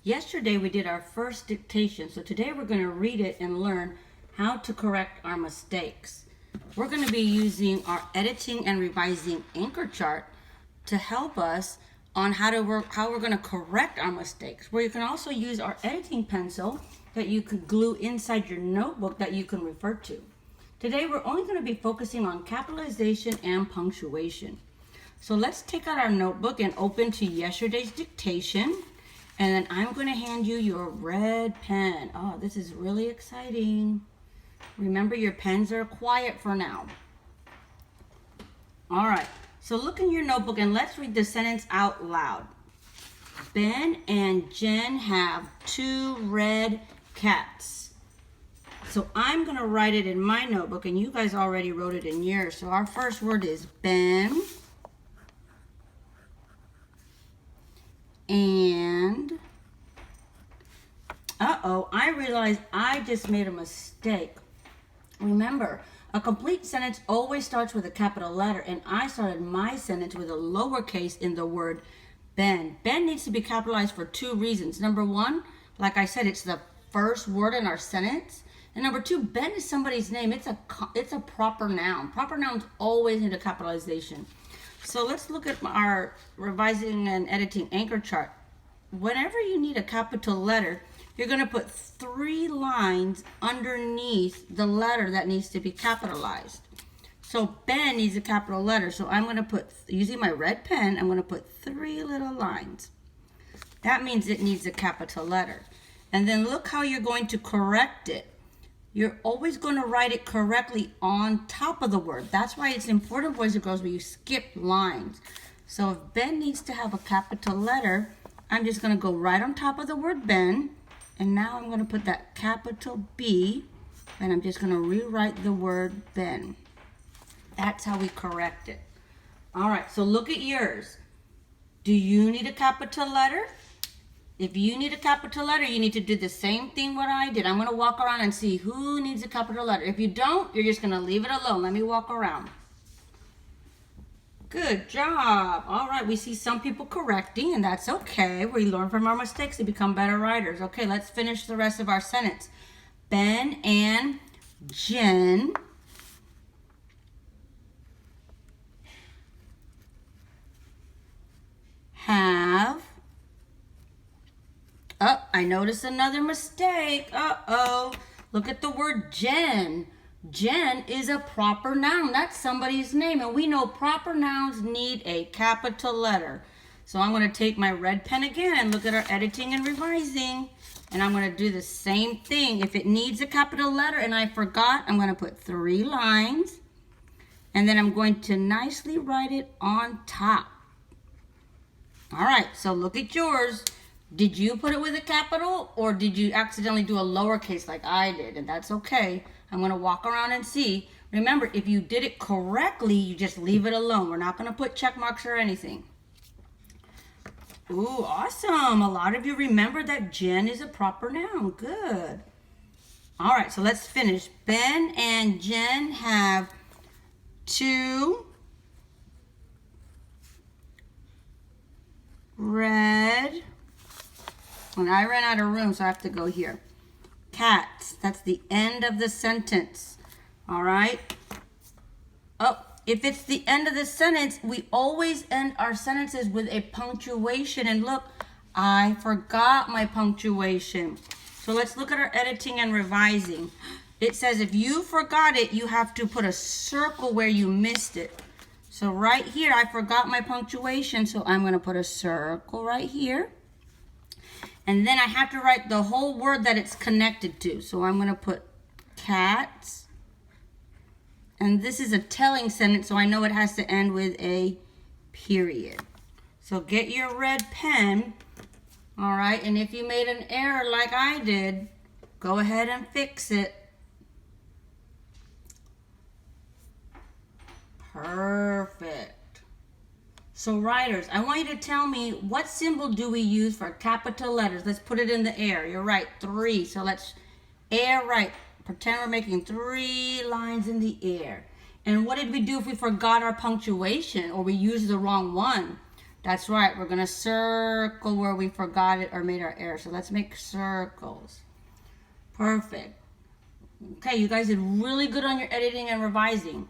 Yesterday we did our first dictation, so today we're going to read it and learn how to correct our mistakes. We're going to be using our editing and revising anchor chart to help us on how we're going to correct our mistakes, where you can also use our editing pencil that you could glue inside your notebook that you can refer to. Today we're only going to be focusing on capitalization and punctuation. So let's take out our notebook and open to yesterday's dictation. And then I'm going to hand you your red pen. Oh, this is really exciting. Remember, your pens are quiet for now. All right, so look in your notebook and let's read the sentence out loud. Ben and Jen have 2 red cats. So I'm going to write it in my notebook, and you guys already wrote it in yours. So our first word is Ben. And, I realized I just made a mistake. Remember, a complete sentence always starts with a capital letter, and I started my sentence with a lowercase in the word Ben. Ben needs to be capitalized for 2 reasons. Number 1, like I said, it's the first word in our sentence. And number 2, Ben is somebody's name. It's a proper noun. Proper nouns always need a capitalization. So let's look at our revising and editing anchor chart. Whenever you need a capital letter, you're going to put 3 lines underneath the letter that needs to be capitalized. So Ben needs a capital letter. So I'm going to put, using my red pen, I'm going to put 3 little lines. That means it needs a capital letter. And then look how you're going to correct it. You're always going to write it correctly on top of the word. That's why it's important, boys and girls, where you skip lines. So if Ben needs to have a capital letter, I'm just going to go right on top of the word Ben. And now I'm going to put that capital B, and I'm just going to rewrite the word Ben. That's how we correct it. All right, so look at yours. Do you need a capital letter? If you need a capital letter, you need to do the same thing what I did. I'm going to walk around and see who needs a capital letter. If you don't, you're just going to leave it alone. Let me walk around. Good job. All right, we see some people correcting, and that's okay. We learn from our mistakes to become better writers. Okay, let's finish the rest of our sentence. Ben and Jen have... Oh, I noticed another mistake. Look at the word Jen. Jen is a proper noun. That's somebody's name. And we know proper nouns need a capital letter. So I'm going to take my red pen again and look at our editing and revising. And I'm going to do the same thing. If it needs a capital letter and I forgot, I'm going to put 3 lines. And then I'm going to nicely write it on top. All right, so look at yours. Did you put it with a capital, or did you accidentally do a lowercase like I did? And that's okay. I'm going to walk around and see. Remember, if you did it correctly, you just leave it alone. We're not going to put check marks or anything. Ooh, awesome. A lot of you remember that Jen is a proper noun. Good. All right, so let's finish. Ben and Jen have 2 red... And I ran out of room, so I have to go here. Cats. That's the end of the sentence. All right? Oh, if it's the end of the sentence, we always end our sentences with a punctuation. And look, I forgot my punctuation. So let's look at our editing and revising. It says if you forgot it, you have to put a circle where you missed it. So right here, I forgot my punctuation, so I'm going to put a circle right here. And then I have to write the whole word that it's connected to. So I'm going to put cats. And this is a telling sentence, so I know it has to end with a period. So get your red pen. All right, and if you made an error like I did, go ahead and fix it. Perfect. So writers, I want you to tell me, what symbol do we use for capital letters? Let's put it in the air. You're right, 3. So let's air right. Pretend we're making 3 lines in the air. And what did we do if we forgot our punctuation or we used the wrong one? That's right. We're going to circle where we forgot it or made our error. So let's make circles. Perfect. Okay, you guys did really good on your editing and revising.